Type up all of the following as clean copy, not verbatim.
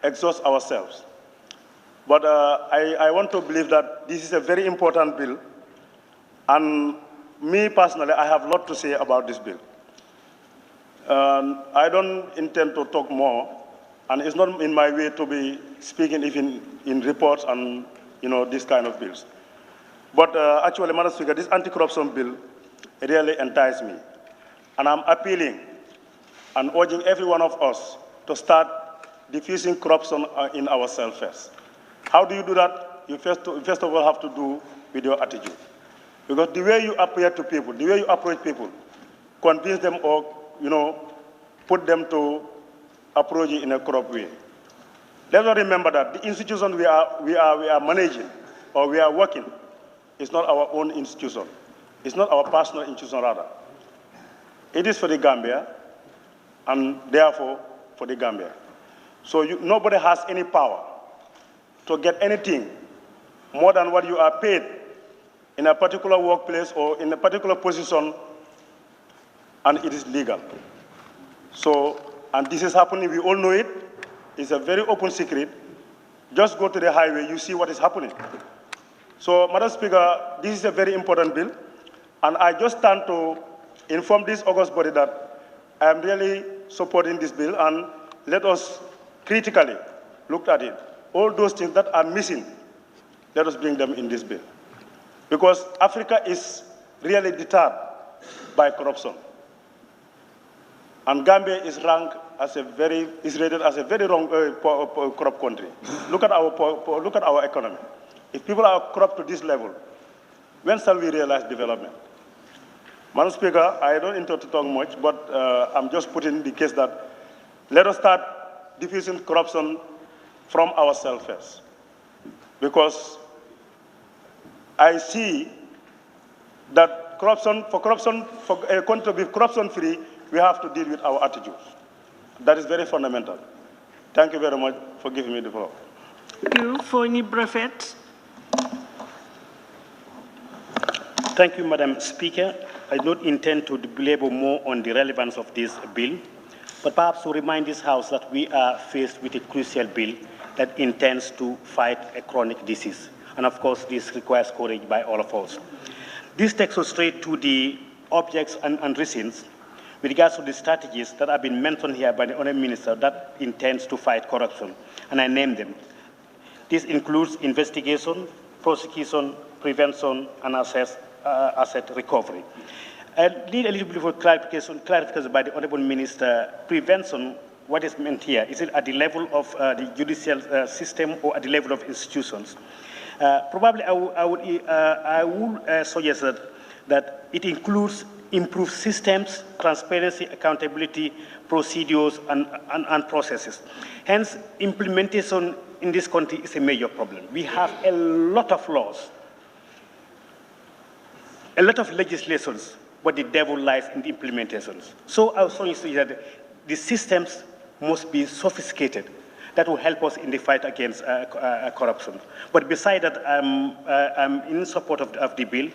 exhaust ourselves. But I want to believe that this is a very important bill, and me personally, I have a lot to say about this bill. I don't intend to talk more, and it's not in my way to be speaking even in reports and these kind of bills. But actually, Madam Speaker, this anti-corruption bill really enticed me, and I'm appealing and urging every one of us to start diffusing corruption in ourselves first. How do you do that? You first of all have to do with your attitude. Because the way you appear to people, the way you approach people, convince them or, put them to approach it in a corrupt way. Let us remember that the institution we are managing or we are working is not our own institution. It's not our personal institution, rather. It is for the Gambia, and therefore for the Gambia. So nobody has any power to get anything more than what you are paid in a particular workplace or in a particular position, and it is legal. So, and this is happening, we all know it. It's a very open secret. Just go to the highway, you see what is happening. So, Madam Speaker, this is a very important bill, and I just stand to inform this august body that I am really supporting this bill, and let us critically look at it. All those things that are missing, let us bring them in this bill. Because Africa is really deterred by corruption. And Gambia is ranked as rated as a very wrong, corrupt country. Look at our economy. If people are corrupt to this level, when shall we realize development? Madam Speaker, I don't intend to talk much, but I'm just putting the case that let us start diffusing corruption from ourselves first. Because I see that for a country to be corruption-free, we have to deal with our attitudes. That is very fundamental. Thank you very much for giving me the floor. Thank you. For any brevet. Thank you, Madam Speaker. I do not intend to belabor more on the relevance of this bill, but perhaps to remind this House that we are faced with a crucial bill that intends to fight a chronic disease. And of course, this requires courage by all of us. This takes us straight to the objects and reasons with regards to the strategies that have been mentioned here by the Honourable Minister that intends to fight corruption, and I name them. This includes investigation, prosecution, prevention, and asset recovery. I need a little bit of clarification by the Honourable Minister. Prevention, what is meant here? Is it at the level of the judicial system or at the level of institutions? Probably I would suggest that it includes improved systems, transparency, accountability, procedures, and processes. Hence, implementation in this country is a major problem. We have a lot of laws, a lot of legislations, but the devil lies in the implementations. So I was trying to say that the systems must be sophisticated. That will help us in the fight against corruption. But besides that, I'm in support of the bill.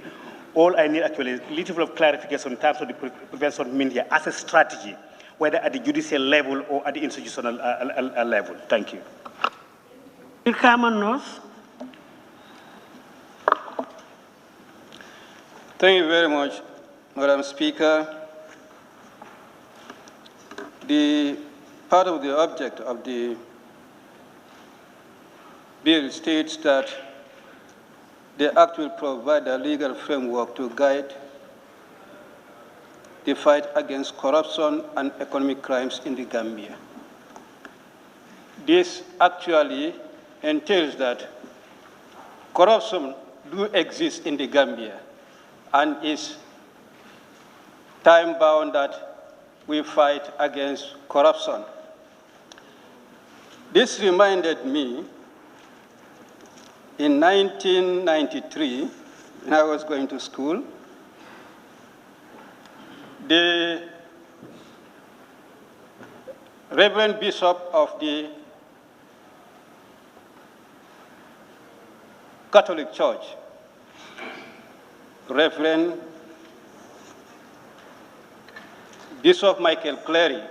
All I need actually is a little bit of clarification in terms of the prevention of media as a strategy, whether at the judicial level or at the institutional level. Thank you. Thank you very much, Madam Speaker. The part of the object of the bill states that the Act will provide a legal framework to guide the fight against corruption and economic crimes in the Gambia. This actually entails that corruption do exist in the Gambia and is time-bound that we fight against corruption. This reminded me in 1993, when I was going to school, the Reverend Bishop of the Catholic Church, Reverend Bishop Michael Cleary,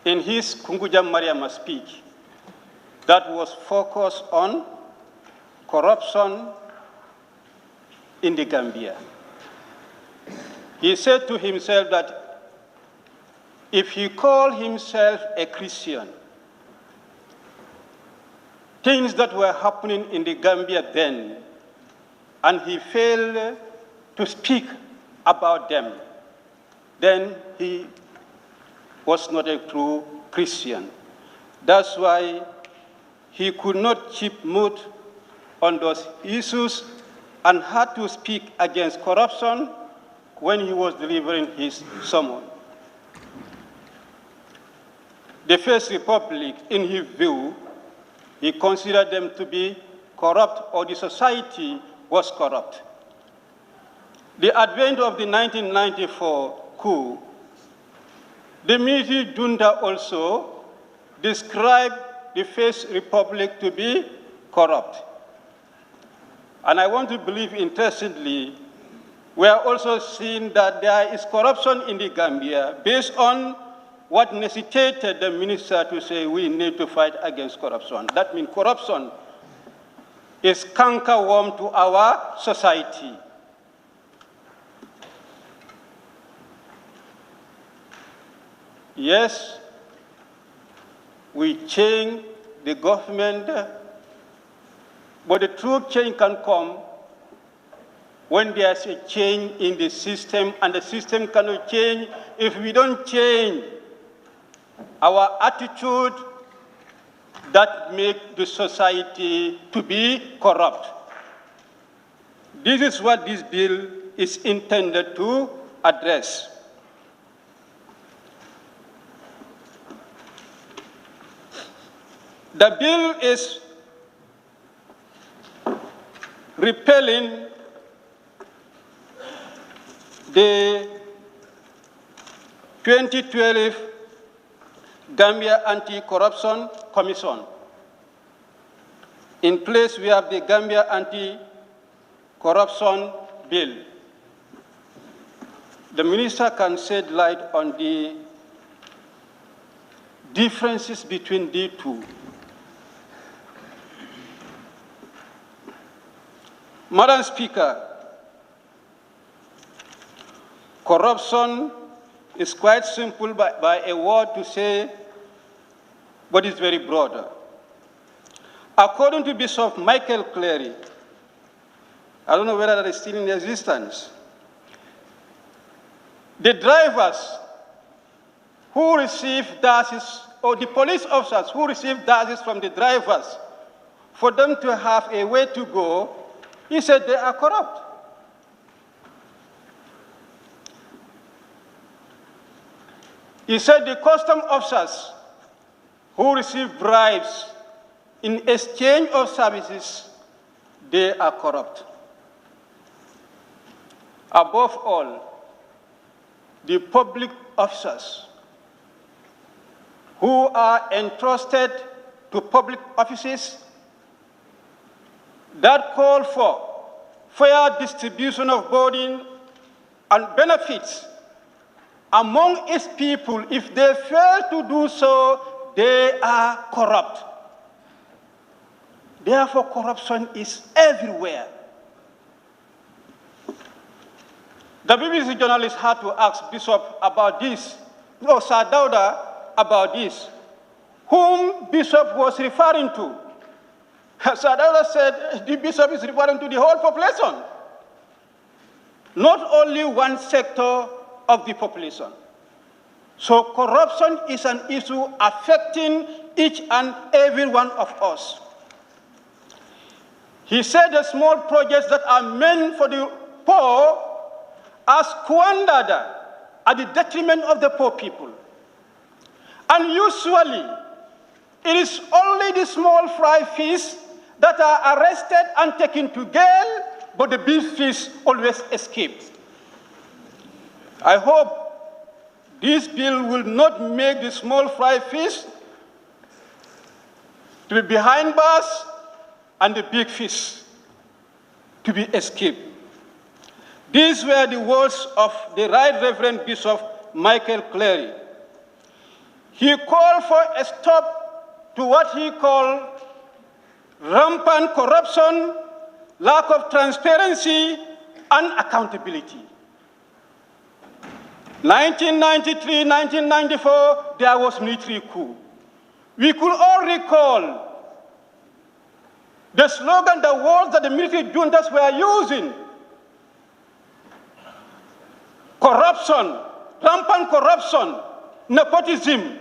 in his Kungujam Mariama speech, that was focused on corruption in the Gambia. He said to himself that if he called himself a Christian, things that were happening in the Gambia then, and he failed to speak about them, then he was not a true Christian. That's why he could not keep mute on those issues and had to speak against corruption when he was delivering his sermon. The First Republic, in his view, he considered them to be corrupt, or the society was corrupt. The advent of the 1994 coup, the military junta also described the First Republic to be corrupt. And I want to believe, interestingly, we are also seeing that there is corruption in the Gambia based on what necessitated the minister to say we need to fight against corruption. That means corruption is cankerworm to our society. Yes, we change the government, but the true change can come when there's a change in the system, and the system cannot change if we don't change our attitude that make the society to be corrupt. This is what this bill is intended to address. The bill is repealing the 2012 Gambia Anti-Corruption Commission. In place, we have the Gambia Anti-Corruption Bill. The minister can shed light on the differences between the two. Madam Speaker, corruption is quite simple by a word to say, but it's very broad. According to Bishop Michael Kerr, I don't know whether that is still in existence, the drivers who receive doses, or the police officers who receive doses from the drivers, for them to have a way to go, he said they are corrupt. He said the custom officers who receive bribes in exchange of services, they are corrupt. Above all, the public officers who are entrusted to public offices that call for fair distribution of burden and benefits among its people. If they fail to do so, they are corrupt. Therefore, corruption is everywhere. The BBC journalist had to ask Bishop about this, no, Sir Dauda about this, whom Bishop was referring to. Sir Dauda said the Bishop is referring to the whole population, not only one sector of the population. So corruption is an issue affecting each and every one of us. He said the small projects that are meant for the poor are squandered at the detriment of the poor people. And usually, it is only the small fry fish that are arrested and taken to jail, but the big fish always escape. I hope this bill will not make the small fry fish to be behind bars and the big fish to be escaped. These were the words of the Right Reverend Bishop Michael Kerr. He called for a stop to what he called rampant corruption, lack of transparency, and accountability. 1993, 1994, there was military coup. We could all recall the slogan, the words that the military juntas were using. Corruption, rampant corruption, nepotism,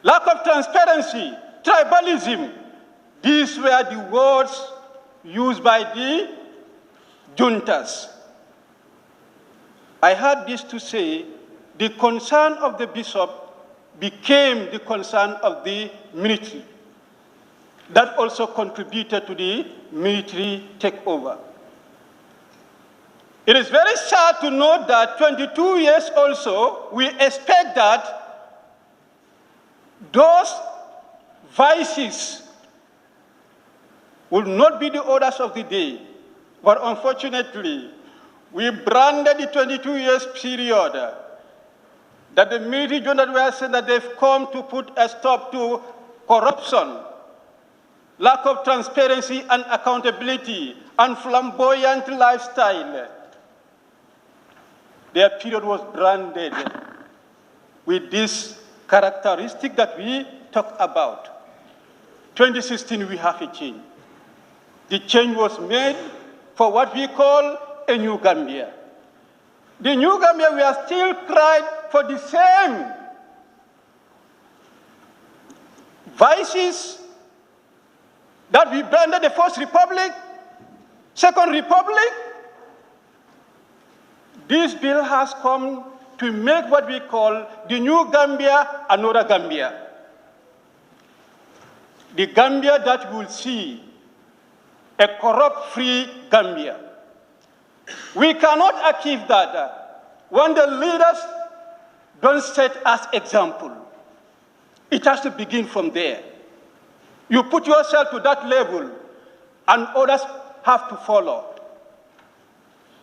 lack of transparency, tribalism. These were the words used by the juntas. I had this to say, the concern of the bishop became the concern of the military. That also contributed to the military takeover. It is very sad to note that 22 years also, we expect that those vices will not be the orders of the day. But unfortunately, we branded the 22 years period that the military junta were saying that they've come to put a stop to corruption, lack of transparency and accountability, and flamboyant lifestyle. Their period was branded with this characteristic that we talk about. 2016, we have a change. The change was made for what we call a new Gambia. The new Gambia, we are still crying for the same vices that we branded the First Republic, Second Republic. This bill has come to make what we call the new Gambia another Gambia. The Gambia that will see a corrupt-free Gambia. We cannot achieve that when the leaders don't set us example. It has to begin from there. You put yourself to that level, and others have to follow.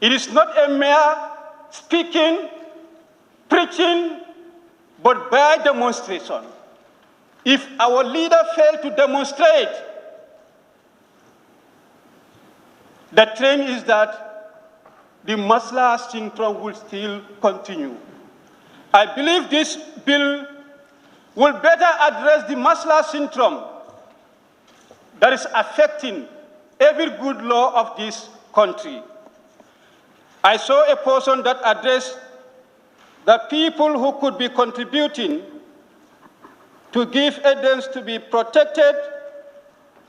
It is not a mere speaking, preaching, but by demonstration. If our leader fail to demonstrate, the trend is that the Masla syndrome will still continue. I believe this bill will better address the Masla syndrome that is affecting every good law of this country. I saw a person that addressed the people who could be contributing to give evidence to be protected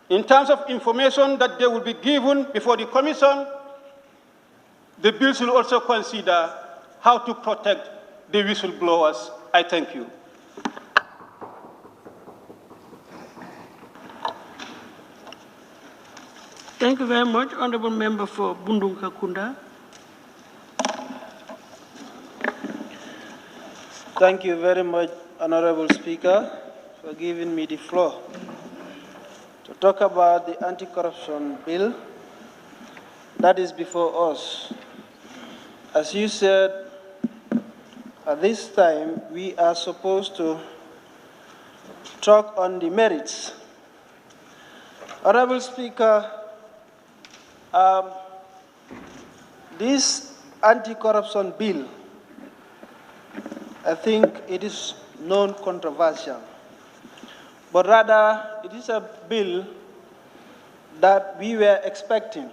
in terms of information that they will be given before the commission. The bill will also consider how to protect the whistleblowers. I thank you. Thank you very much, Honorable Member for Bundung Kakunda. Thank you very much, Honorable Speaker, for giving me the floor to talk about the anti-corruption bill that is before us. As you said, at this time, we are supposed to talk on the merits. Honorable Speaker, this anti-corruption bill, I think it is non-controversial, but rather it is a bill that we were expecting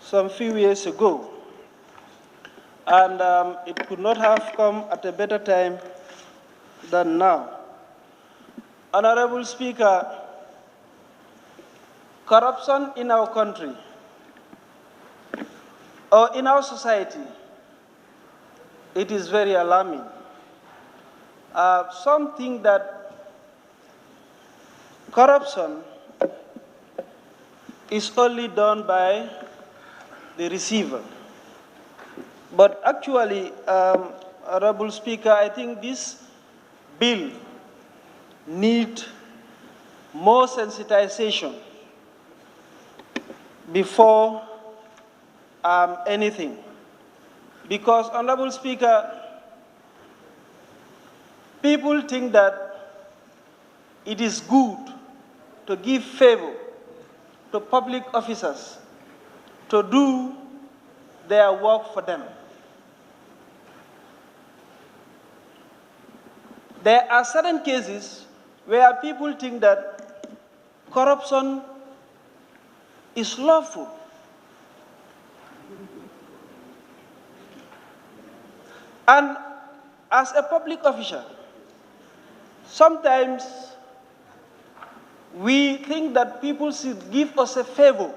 some few years ago, and it could not have come at a better time than now. Honorable Speaker, corruption in our country or in our society, it is very alarming. Some think that corruption is only done by the receiver. But actually, Honorable Speaker, I think this bill needs more sensitization before anything. Because, Honorable Speaker, people think that it is good to give favor to public officers to do their work for them. There are certain cases where people think that corruption is lawful. And as a public official, sometimes we think that people should give us a favor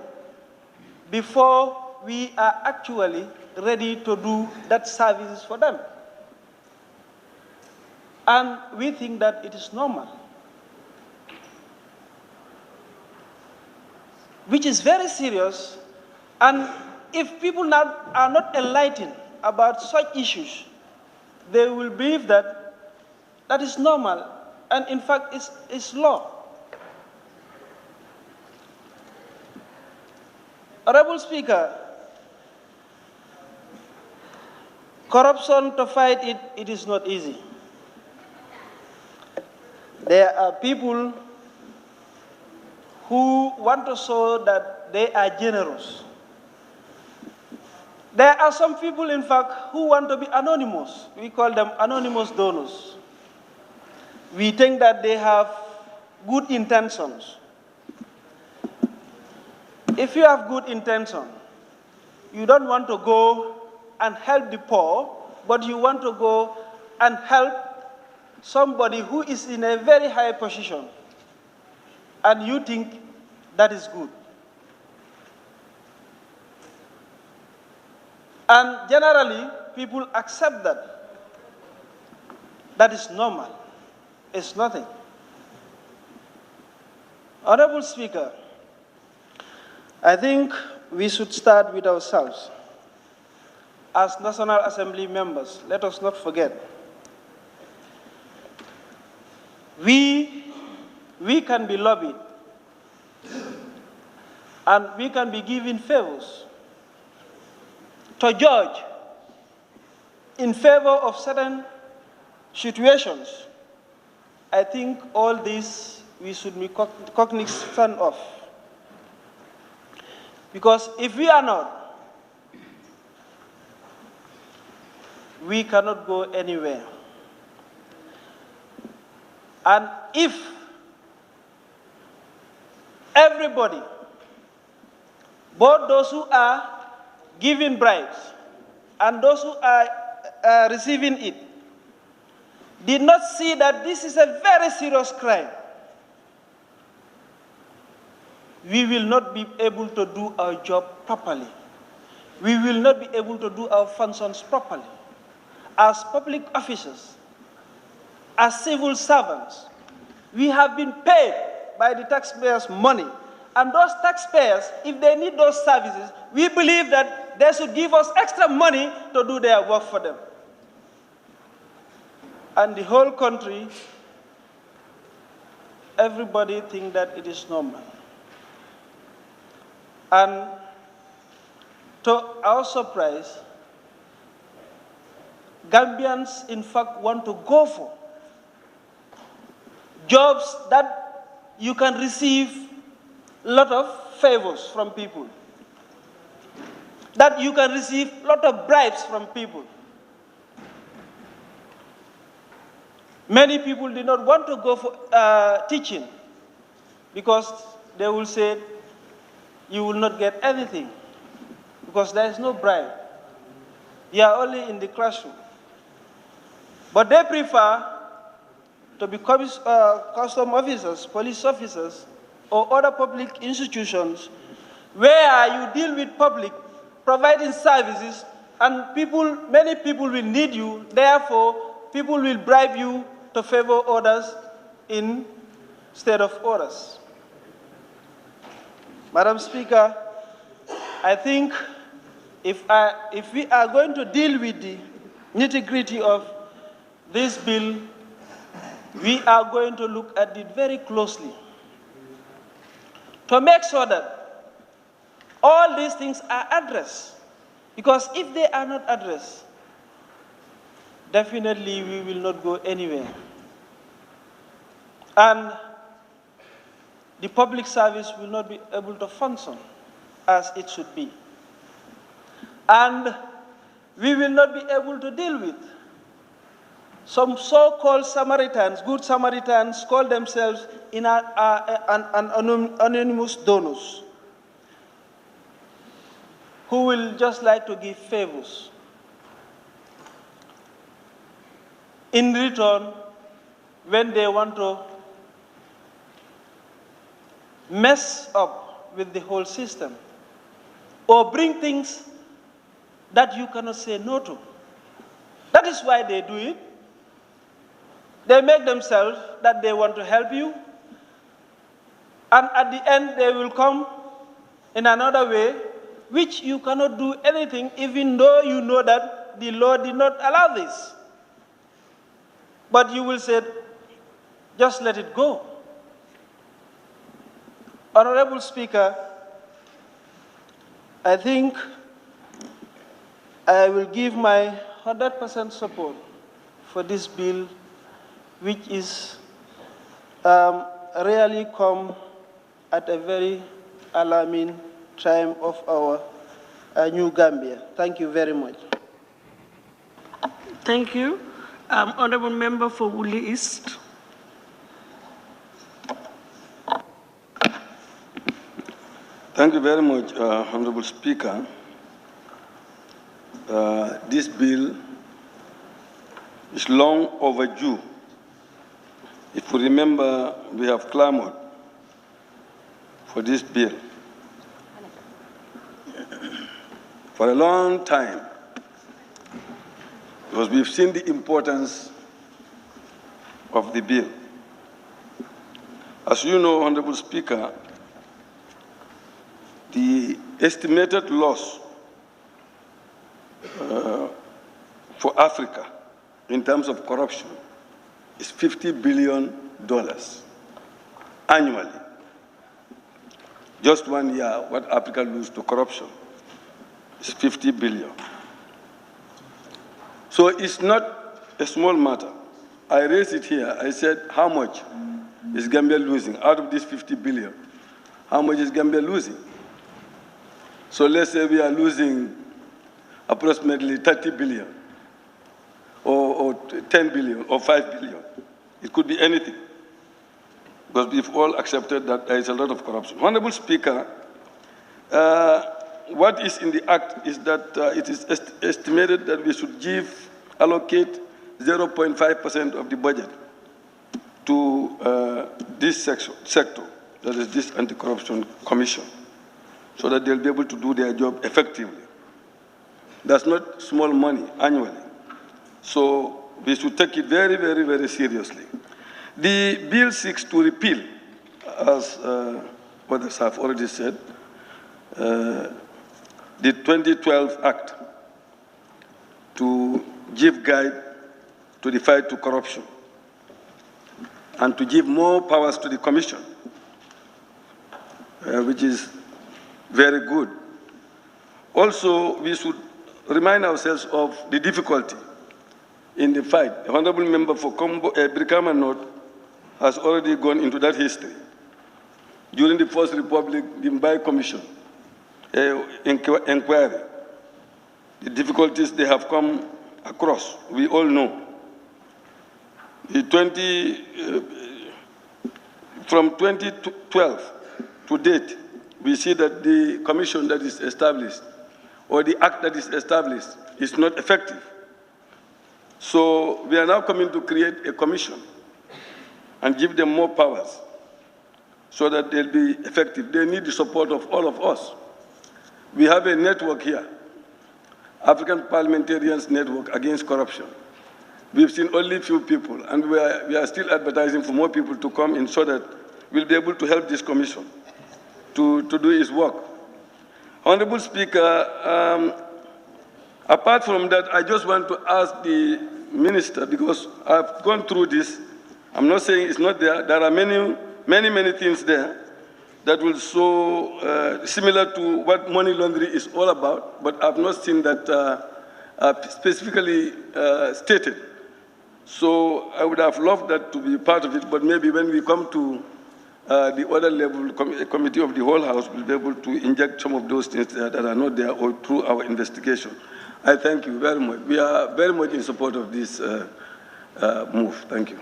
before we are actually ready to do that services for them. And we think that it is normal, which is very serious. And if people are not enlightened about such issues, they will believe that that is normal, and in fact it's law. Honorable Speaker, corruption, to fight it, it is not easy. There are people who want to show that they are generous. There are some people, in fact, who want to be anonymous. We call them anonymous donors. We think that they have good intentions. If you have good intention, you don't want to go and help the poor, but you want to go and help somebody who is in a very high position, and you think that is good. And generally, people accept that. That is normal. It's nothing. Honorable Speaker, I think we should start with ourselves. As National Assembly members, let us not forget, we can be lobbied, and we can be given favors to judge in favor of certain situations. I think all this we should be cognizant of. Because if we are not, we cannot go anywhere. And if everybody, both those who are giving bribes and those who are receiving it, did not see that this is a very serious crime, we will not be able to do our job properly. We will not be able to do our functions properly. As public officers, as civil servants, we have been paid by the taxpayers' money. And those taxpayers, if they need those services, we believe that they should give us extra money to do their work for them. And the whole country, everybody thinks that it is normal. And to our surprise, Gambians, in fact, want to go for jobs that you can receive a lot of favors from people, that you can receive a lot of bribes from people. Many people do not want to go for teaching because they will say, you will not get anything because there is no bribe. You are only in the classroom. But they prefer to be custom officers, police officers, or other public institutions where you deal with public, providing services, and many people will need you. Therefore, people will bribe you to favor others instead of others. Madam Speaker, I think if we are going to deal with the nitty-gritty of this bill, we are going to look at it very closely to make sure that all these things are addressed. Because if they are not addressed, definitely we will not go anywhere. And the public service will not be able to function as it should be. And we will not be able to deal with some so-called Samaritans, good Samaritans, call themselves anonymous donors, who will just like to give favors. In return, when they want to mess up with the whole system or bring things that you cannot say no to. That is why they do it. They make themselves that they want to help you, and at the end they will come in another way which you cannot do anything, even though you know that the law did not allow this. But you will say, just let it go. Honorable Speaker, I think I will give my 100% support for this bill, which is really come at a very alarming time of our new Gambia. Thank you very much. Thank you. Honorable Member for Woolly East. Thank you very much, Honorable Speaker. This bill is long overdue. If you remember, we have clamored for this bill for a long time, because we've seen the importance of the bill. As you know, Honorable Speaker, the estimated loss for Africa in terms of corruption is $50 billion annually. Just 1 year, what Africa loses to corruption is $50 billion. So it's not a small matter. I raised it here. I said, how much is Gambia losing out of this $50 billion? How much is Gambia losing? So let's say we are losing approximately 30 billion, or 10 billion, or 5 billion. It could be anything, because we've all accepted that there is a lot of corruption. Honorable Speaker, what is in the Act is that it is estimated that we should allocate 0.5% of the budget to this sector, that is this Anti-Corruption Commission, so that they'll be able to do their job effectively. That's not small money annually. So we should take it very, very, very seriously. The bill seeks to repeal, as others have already said, the 2012 Act to give guide to the fight to corruption and to give more powers to the Commission, which is very good. Also, we should remind ourselves of the difficulty in the fight. The Honorable Member for Brikama North has already gone into that history. During the First Republic, the Mbai Commission inquiry, the difficulties they have come across, we all know. From 2012 to date, we see that the commission that is established, or the act that is established, is not effective. So we are now coming to create a commission and give them more powers so that they'll be effective. They need the support of all of us. We have a network here, African Parliamentarians Network Against Corruption. We've seen only few people, and we are still advertising for more people to come in so that we'll be able to help this commission to do its work. Honorable Speaker, apart from that, I just want to ask the Minister, because I've gone through this. I'm not saying it's not there. There are many things there that will show similar to what money laundering is all about, but I've not seen that specifically stated. So I would have loved that to be part of it, but maybe when we come to the other level committee of the whole House will be able to inject some of those things that are not there or through our investigation. I thank you very much. We are very much in support of this move. Thank you.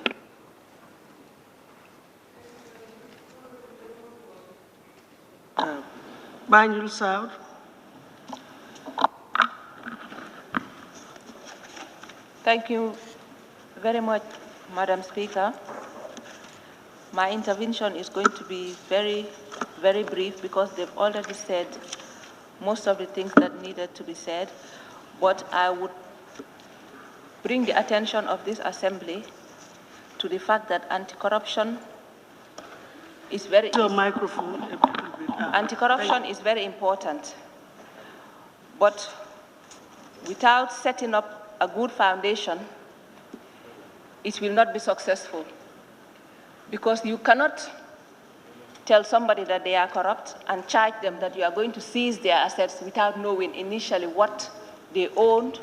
Banjul South. Thank you very much, Madam Speaker. My intervention is going to be very, very brief because they've already said most of the things that needed to be said. But I would bring the attention of this Assembly to the fact that anti-corruption is very anti-corruption is very important. But without setting up a good foundation, it will not be successful. Because you cannot tell somebody that they are corrupt and charge them that you are going to seize their assets without knowing initially what they owned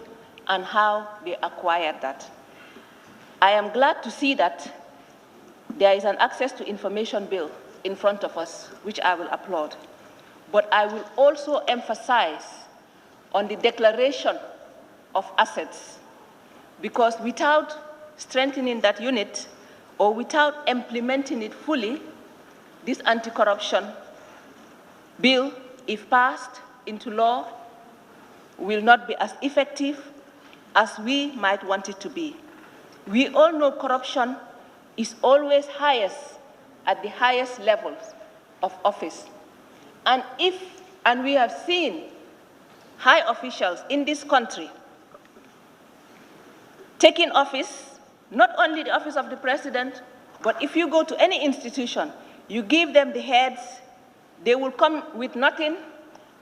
and how they acquired that. I am glad to see that there is an access to information bill in front of us, which I will applaud. But I will also emphasize on the declaration of assets, because without strengthening that unit, or without implementing it fully, this anti-corruption bill, if passed into law, will not be as effective as we might want it to be. We all know corruption is always highest at the highest levels of office. And we have seen high officials in this country taking office, not only the office of the president, but if you go to any institution, you give them the heads, they will come with nothing,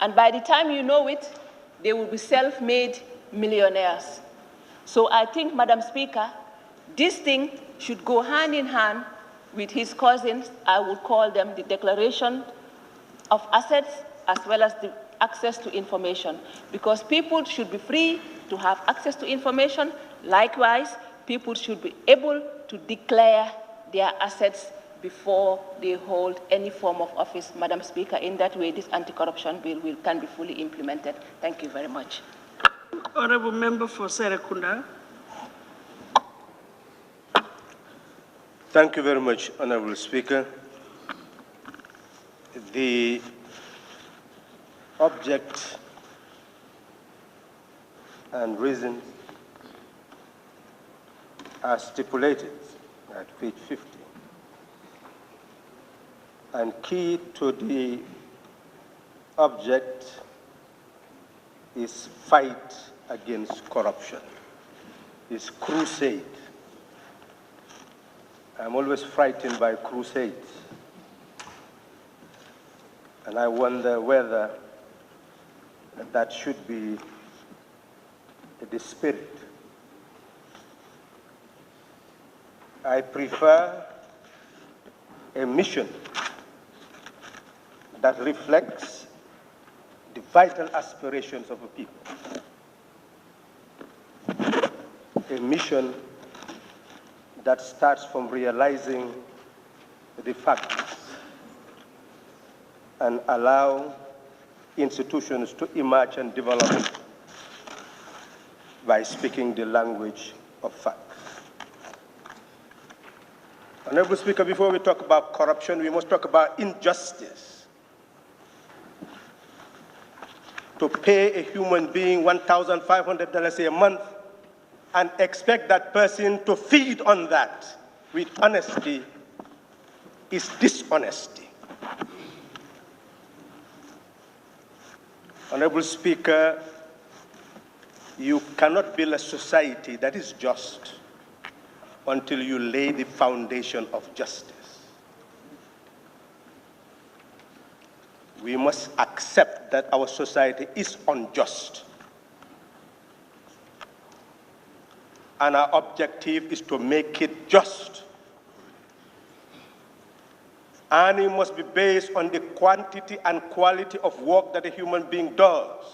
and by the time you know it, they will be self-made millionaires. So I think, Madam Speaker, this thing should go hand in hand with his cousins. I would call them the declaration of assets as well as the access to information, because people should be free to have access to information. Likewise, people should be able to declare their assets before they hold any form of office, Madam Speaker. In that way, this anti-corruption bill can be fully implemented. Thank you very much. Honorable Member for Serekunda. Thank you very much, Honorable Speaker. The object and reasons are stipulated at page 50. And key to the object is fight against corruption, is crusade. I'm always frightened by crusades. And I wonder whether that should be the spirit. I prefer a mission that reflects the vital aspirations of a people. A mission that starts from realizing the facts and allow institutions to emerge and develop by speaking the language of facts. Honorable Speaker, before we talk about corruption, we must talk about injustice. To pay a human being $1,500 a month and expect that person to feed on that with honesty is dishonesty. Honorable Speaker, you cannot build a society that is just until you lay the foundation of justice. We must accept that our society is unjust. And our objective is to make it just. And it must be based on the quantity and quality of work that a human being does,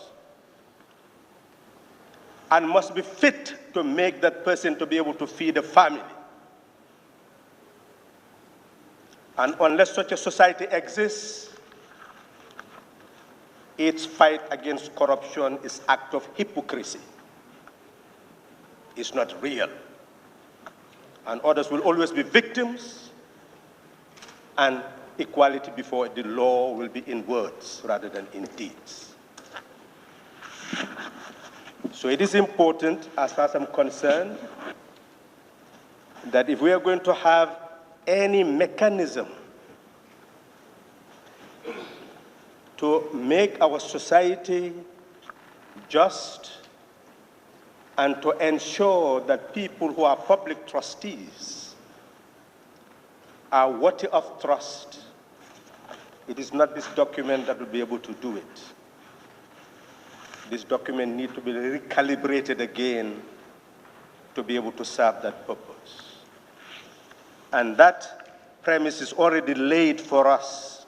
and must be fit to make that person to be able to feed a family. And unless such a society exists, its fight against corruption is an act of hypocrisy. It's not real. And others will always be victims, and equality before the law will be in words rather than in deeds. So it is important, as far as I'm concerned, that if we are going to have any mechanism to make our society just and to ensure that people who are public trustees are worthy of trust, it is not this document that will be able to do it. This document needs to be recalibrated again to be able to serve that purpose. And that premise is already laid for us.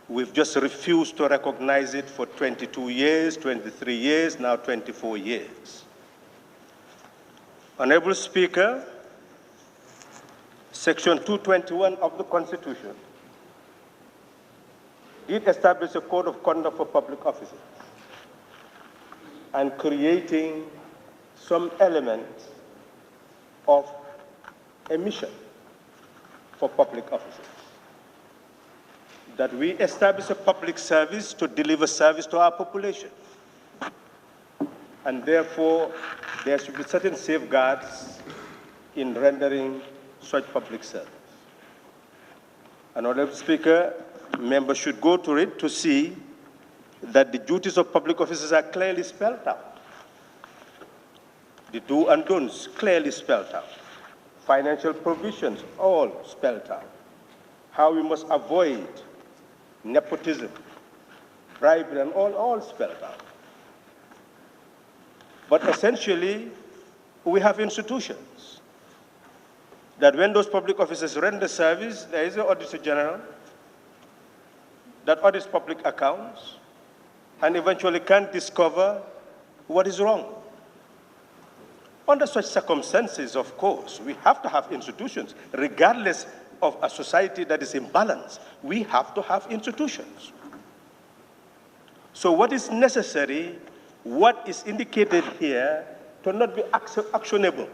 We've just refused to recognize it for 22 years, 23 years, now 24 years. Honorable Speaker, Section 221 of the Constitution did establish a code of conduct for public officers and creating some elements of a mission for public officers. That we establish a public service to deliver service to our population. And therefore, there should be certain safeguards in rendering such public service. And Honorable Speaker, members should go to it to see that the duties of public officers are clearly spelled out. The do and don'ts clearly spelled out. Financial provisions all spelled out. How we must avoid nepotism, bribery, and all spelled out. But essentially, we have institutions that when those public officers render service, there is an Auditor General that audits public accounts and eventually can discover what is wrong. Under such circumstances, of course, we have to have institutions, regardless of a society that is imbalanced. We have to have institutions. So what is necessary, what is indicated here, to not be actionable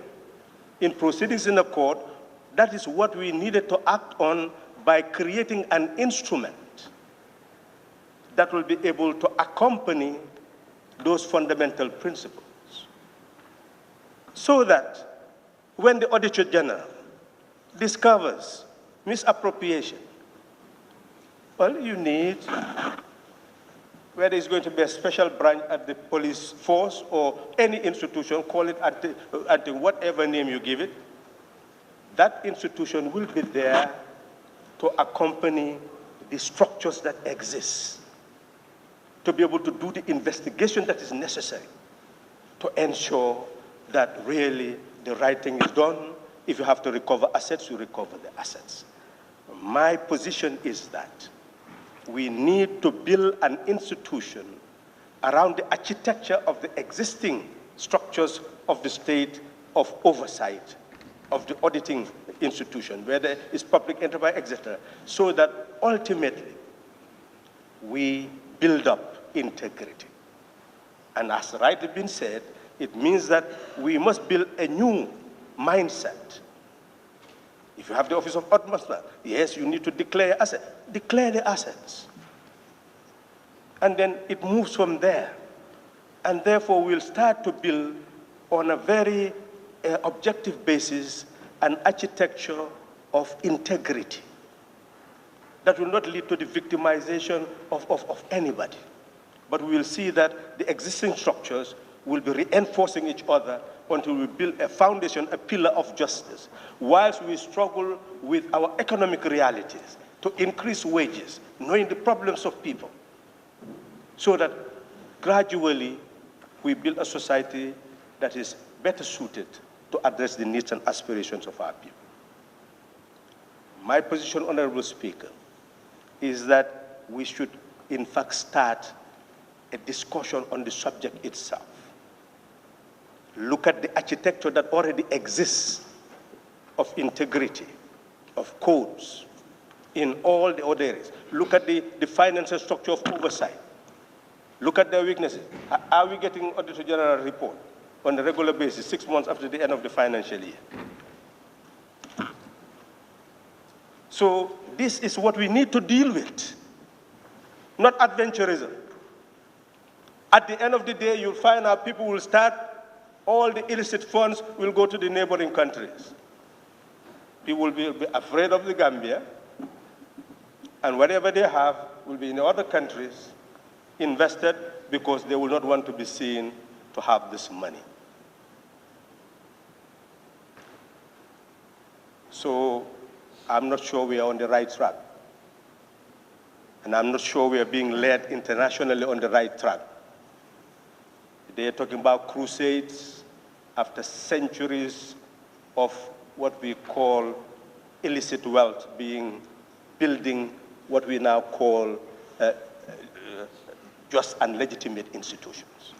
in proceedings in the court, that is what we needed to act on by creating an instrument that will be able to accompany those fundamental principles. So that when the Auditor General discovers misappropriation, well, you need, whether it's going to be a special branch at the police force or any institution, call it at whatever name you give it, that institution will be there to accompany the structures that exist, to be able to do the investigation that is necessary to ensure that really the right thing is done. If you have to recover assets, you recover the assets. My position is that we need to build an institution around the architecture of the existing structures of the state of oversight, of the auditing institution, whether it's public enterprise, etc., so that ultimately we build up integrity. And as rightly been said, it means that we must build a new mindset. If you have the Office of Ombudsman, yes, you need to declare assets. Declare the assets. And then it moves from there. And therefore, we'll start to build on a very objective basis an architecture of integrity that will not lead to the victimization of anybody. But we will see that the existing structures will be reinforcing each other until we build a foundation, a pillar of justice, whilst we struggle with our economic realities to increase wages, knowing the problems of people, so that gradually we build a society that is better suited to address the needs and aspirations of our people. My position, Honorable Speaker, is that we should, in fact, start a discussion on the subject itself. Look at the architecture that already exists of integrity of codes in all the other areas. Look at the financial structure of oversight. Look at their weaknesses. Are we getting Auditor General report on a regular basis, 6 months after the end of the financial year? So this is what we need to deal with, not adventurism. At the end of the day, you'll find out people will start, all the illicit funds will go to the neighboring countries. People will be afraid of the Gambia, and whatever they have will be in other countries invested because they will not want to be seen to have this money. So I'm not sure we are on the right track. And I'm not sure we are being led internationally on the right track. They are talking about crusades after centuries of what we call illicit wealth building what we now call just and legitimate institutions.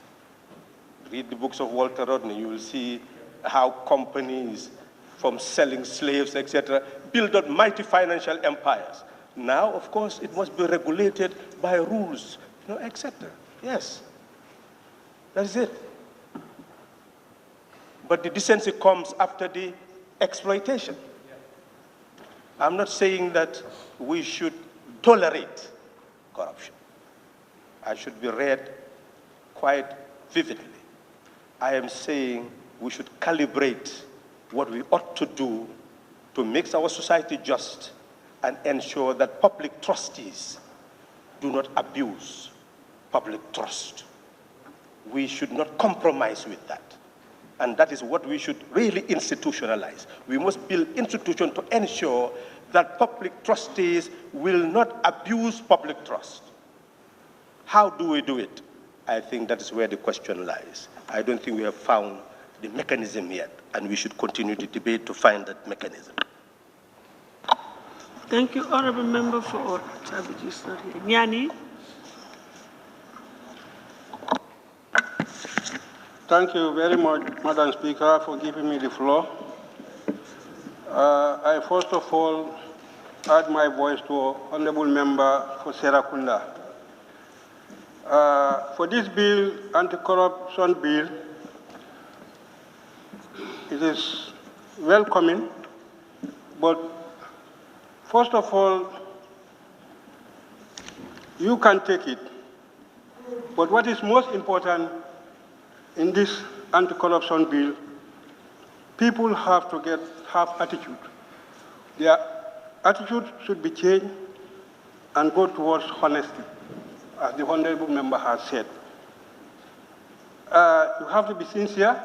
Read the books of Walter Rodney, you will see how companies from selling slaves, etc., build up mighty financial empires. Now, of course, it must be regulated by rules, etc. Yes, that's it. But the decency comes after the exploitation. I'm not saying that we should tolerate corruption. I should be read quite vividly. I am saying we should calibrate what we ought to do to make our society just and ensure that public trustees do not abuse public trust. We should not compromise with that. And that is what we should really institutionalize. We must build institutions to ensure that public trustees will not abuse public trust. How do we do it? I think that is where the question lies. I don't think we have found the mechanism yet, and we should continue the debate to find that mechanism. Thank you, Honorable Member for Order. Savage is not here. Nyani. Thank you very much, Madam Speaker, for giving me the floor. I first of all add my voice to Honorable Member for Serakunda. For this bill, anti-corruption bill, it is welcoming, but first of all, you can take it. But what is most important in this anti-corruption bill, people have to have attitude. Their attitude should be changed and go towards honesty, as the Honorable Member has said. You have to be sincere.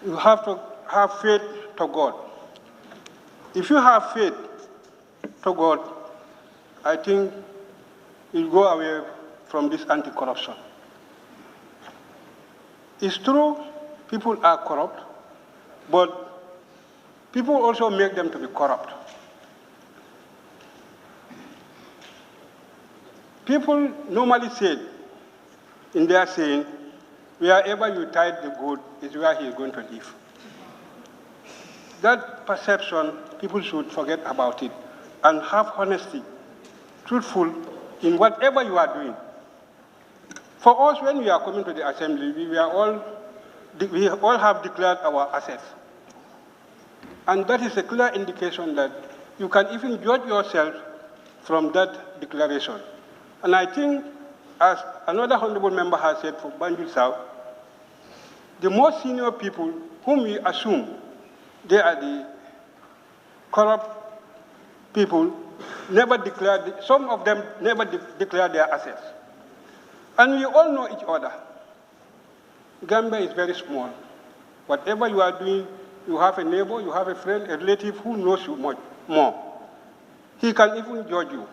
You have to have faith to God. If you have faith to God, I think you'll go away from this anti-corruption. It's true, people are corrupt, but people also make them to be corrupt. People normally say, in their saying, wherever you tie the goat is where he is going to live. That perception, people should forget about it and have honesty, truthful in whatever you are doing. For us, when we are coming to the assembly, we all have declared our assets. And that is a clear indication that you can even judge yourself from that declaration. And I think, as another honorable member has said for Banjul South, the most senior people whom we assume they are the corrupt people never declared, some of them never declared their assets. And we all know each other. Gambia is very small. Whatever you are doing, you have a neighbor, you have a friend, a relative who knows you much more. He can even judge you.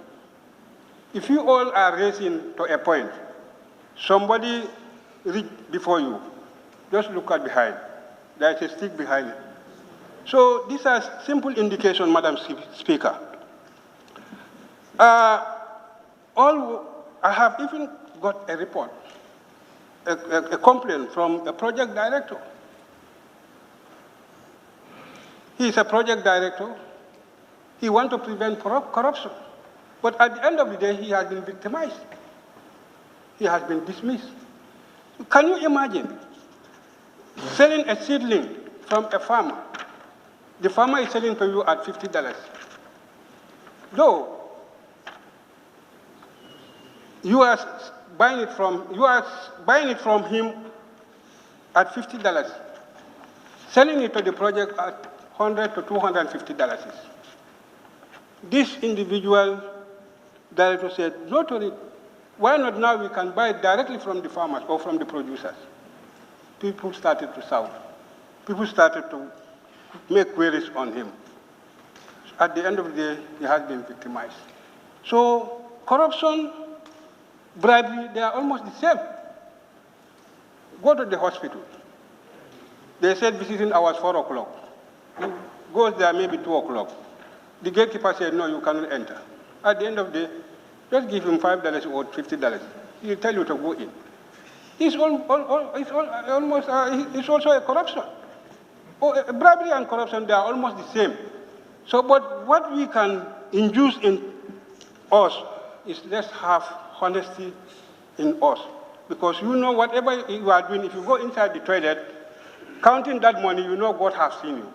If you all are racing to a point, somebody reach before you, just look at behind. There is a stick behind it. So these are simple indications, Madam Speaker. I have even got a report, a complaint from a project director. He is a project director. He wants to prevent corruption. But at the end of the day, he has been victimized. He has been dismissed. Can you imagine selling a seedling from a farmer? The farmer is selling to you at $50. Though you are buying it from him at $50, selling it to the project at $100 to $250. This individual director said, no to it. Why not now we can buy it directly from the farmers or from the producers? People started to shout. People started to make queries on him. At the end of the day, he has been victimized. So corruption, bribery, they are almost the same. Go to the hospital. They said visiting hours 4 o'clock. He goes there maybe 2 o'clock. The gatekeeper said, no, you cannot enter. At the end of the day, just give him $5 or $50. He'll tell you to go in. It's also a corruption. Bribery and corruption, they are almost the same. So, but what we can induce in us is let's have honesty in us. Because you know whatever you are doing, if you go inside the toilet, counting that money, you know God has seen you.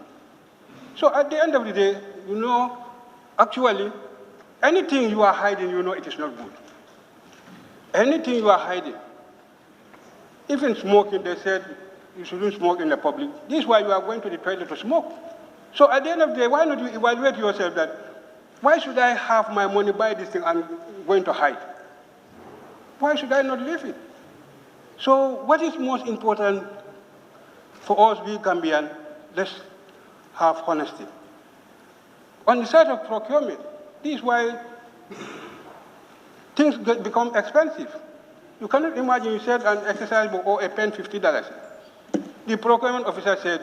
So at the end of the day, you know, actually, anything you are hiding, you know it is not good. Anything you are hiding. Even smoking, they said you shouldn't smoke in the public. This is why you are going to the toilet to smoke. So at the end of the day, why not you evaluate yourself that, why should I have my money, buy this thing, and going to hide? Why should I not leave it? So what is most important for us, we Gambians, let's have honesty. On the side of procurement, this is why things become expensive. You cannot imagine you said an exercise book or a pen $50. The procurement officer said,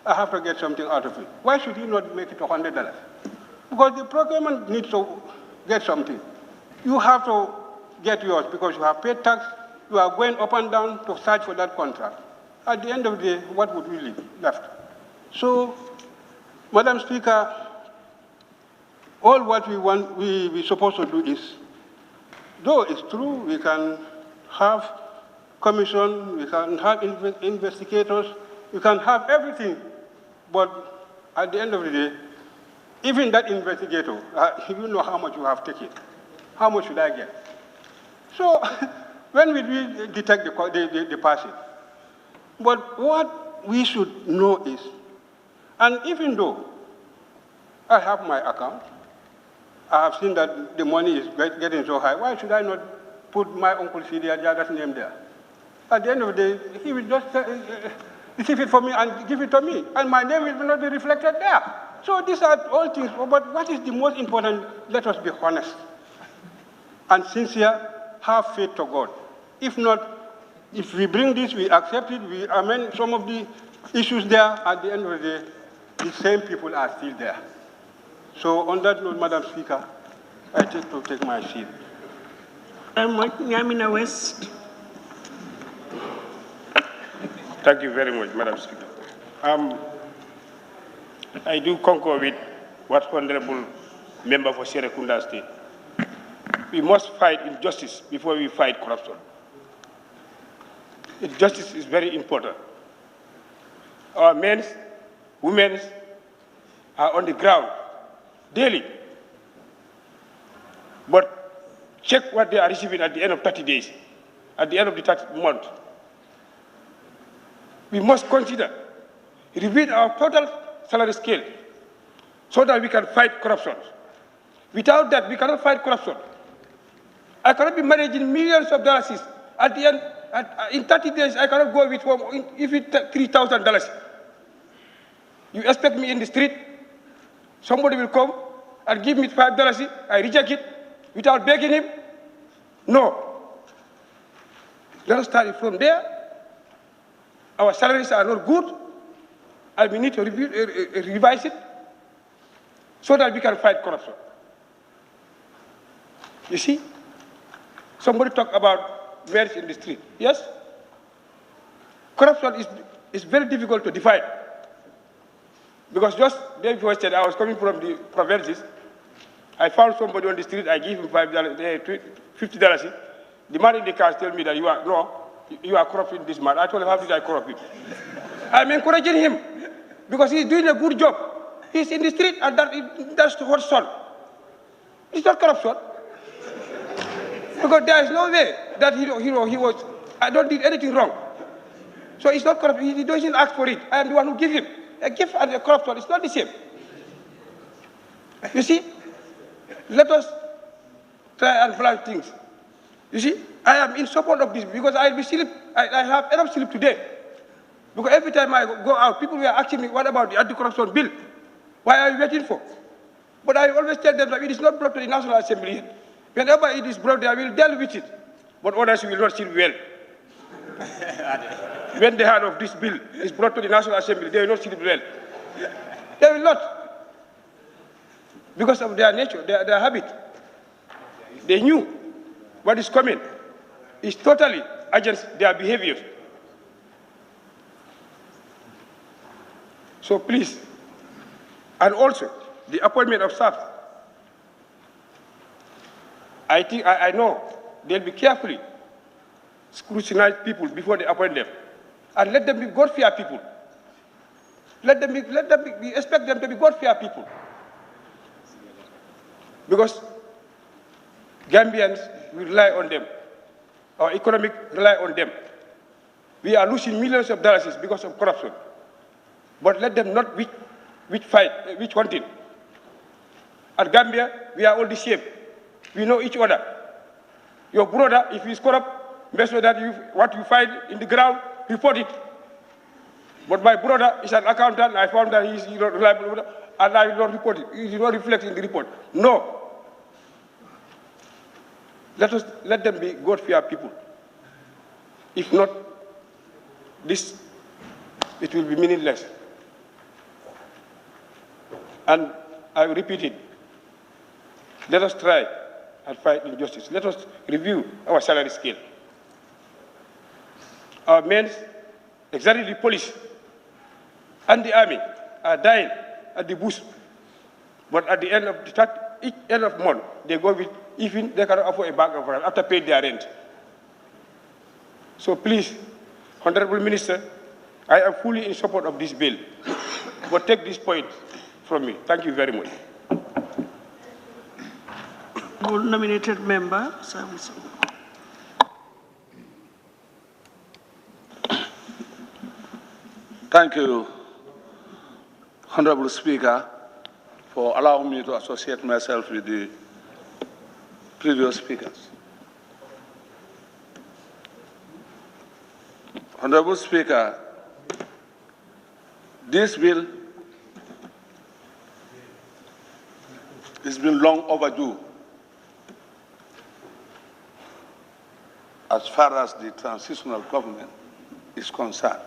I have to get something out of it. Why should he not make it $100? Because the procurement needs to get something. You have to get yours because you have paid tax, you are going up and down to search for that contract. At the end of the day, what would we leave left? So, Madam Speaker, all what we want, we're supposed to do is, though it's true, we can have commission, we can have investigators, we can have everything, but at the end of the day, even that investigator, you know how much you have taken. How much should I get? So when we detect the person? But what we should know is, and even though I have my account, I have seen that the money is getting so high, why should I not put my Uncle Sidi Ajaga's name there? At the end of the day, he will just receive it for me and give it to me, and my name will not be reflected there. So these are all things, but what is the most important? Let us be honest and sincere, have faith to God. If not, if we bring this, we accept it, we amend some of the issues there, at the end of the day, the same people are still there. So on that note, Madam Speaker, I take my seat. Nyamina West. Thank you very much, Madam Speaker. I do concur with what Honorable Member for Serekunda State. We must fight injustice before we fight corruption. Justice is very important. Our men, women are on the ground daily. But check what they are receiving at the end of 30 days, at the end of the 30th month. We must consider, review our total salary scale so that we can fight corruption. Without that, we cannot fight corruption. I cannot be managing millions of dollars at the end. In 30 days, I cannot go with even $3,000. You expect me in the street, somebody will come and give me $5, I reject it without begging him? No. Let us start from there. Our salaries are not good, and we need to revise it so that we can fight corruption. You see, somebody talked about marriage in the street. Yes? Corruption is very difficult to define. Because just day before yesterday, I was coming from the provinces. I found somebody on the street. I gave him $50. The man in the car told me that you are corrupting this man. I told him, how did I corrupt him? I'm encouraging him because he's doing a good job. He's in the street, and that's the hot sun. It's not corruption. Because there is no way that he was, I don't do anything wrong. So it's not corruption. He doesn't ask for it. I am the one who give him. A gift and a corruption, it's not the same. You see? Let us try and plan things. You see? I am in support of this because I have enough sleep today. Because every time I go out, people were asking me, what about the anti-corruption bill? Why are you waiting for? But I always tell them that it is not brought to the National Assembly. Whenever it is brought, I will deal with it. But others will not sleep well. When the heart of this bill is brought to the National Assembly, they will not sleep well. They will not. Because of their nature, their habit. They knew what is coming. It's totally against their behaviors. So please, and also the appointment of staff. I know they'll be carefully scrutinize people before they appoint them. And let them be God-fearing people. We expect them to be God-fearing people. Because Gambians will rely on them. Our economic rely on them. We are losing millions of dollars because of corruption. But let them not which hunting. At Gambia, we are all the same. We know each other. Your brother, if he's corrupt, make sure that what you find in the ground, report it. But my brother is an accountant. I found that he's not reliable, and I will not report it. It will not reflect in the report. No. Let them be God-fearing people. If not, it will be meaningless. And I will repeat it. Let us try and fight injustice. Let us review our salary scale. Our men, exactly the police and the army, are dying at the bush. But at the end of each end of month, they go with, even they cannot afford a bag of rice after paying their rent. So please, Honorable Minister, I am fully in support of this bill. But take this point from me. Thank you very much. Nominated member, Service. Thank you, Honorable Speaker, for allowing me to associate myself with the previous speakers. Honorable Speaker, this bill has been long overdue as far as the transitional government is concerned.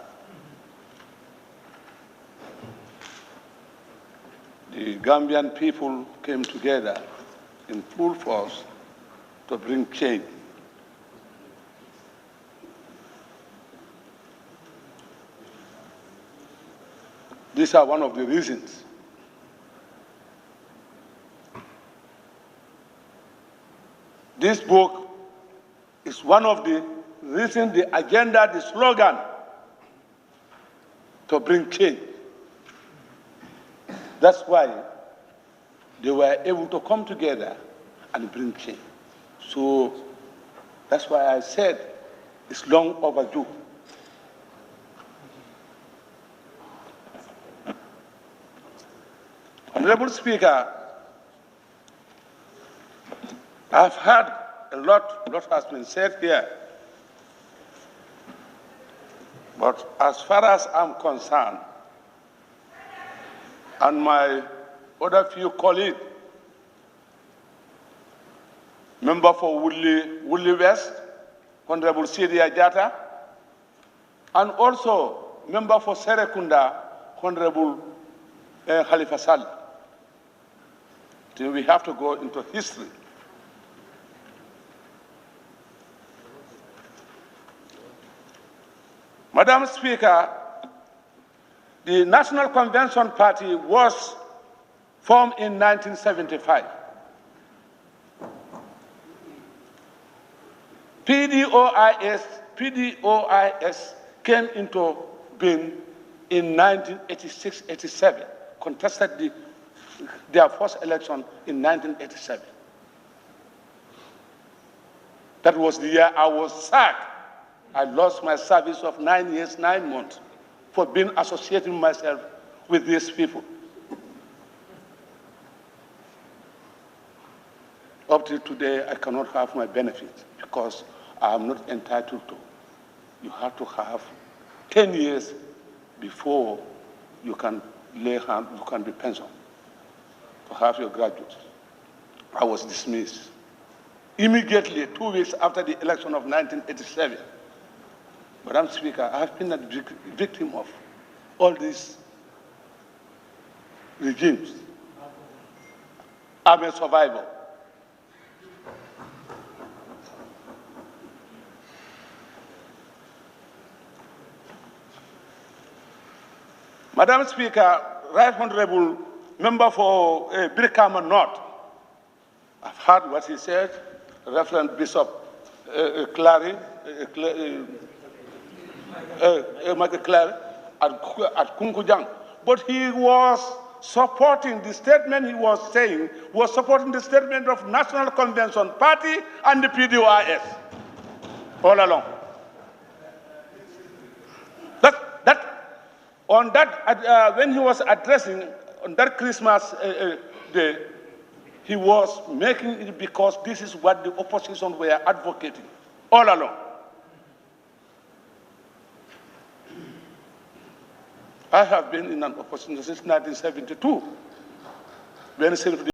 The Gambian people came together in full force to bring change. These are one of the reasons. This book is one of the reasons, the agenda, the slogan to bring change. That's why they were able to come together and bring change. So that's why I said it's long overdue. Honorable Speaker, I've heard a lot has been said here. But as far as I'm concerned, and my other few colleagues, member for Woodley West, Honorable Sidia Jata, and also member for Serekunda, Honorable Khalifa Sall. We have to go into history. Madam Speaker, The National Convention Party was formed in 1975. PDOIS came into being in 1986-87, contested their first election in 1987. That was the year I was sacked. I lost my service of 9 years, 9 months for being associating myself with these people. Up till today, I cannot have my benefits because I am not entitled to. You have to have 10 years before you can lay hand, you can be pensioned to have your graduate. I was dismissed. Immediately, 2 weeks after the election of 1987. Madam Speaker, I have been a victim of all these regimes. I'm a survivor. Madam Speaker, Right Honorable Member for Brikama North, I've heard what he said, Reverend Bishop Clary, Michael Clary at Kunkujang, but he was supporting the statement he was saying, was supporting the statement of National Convention Party and the PDOIS all along. When he was addressing on that Christmas day, he was making it because this is what the opposition were advocating all along. I have been in an opposition since 1972, when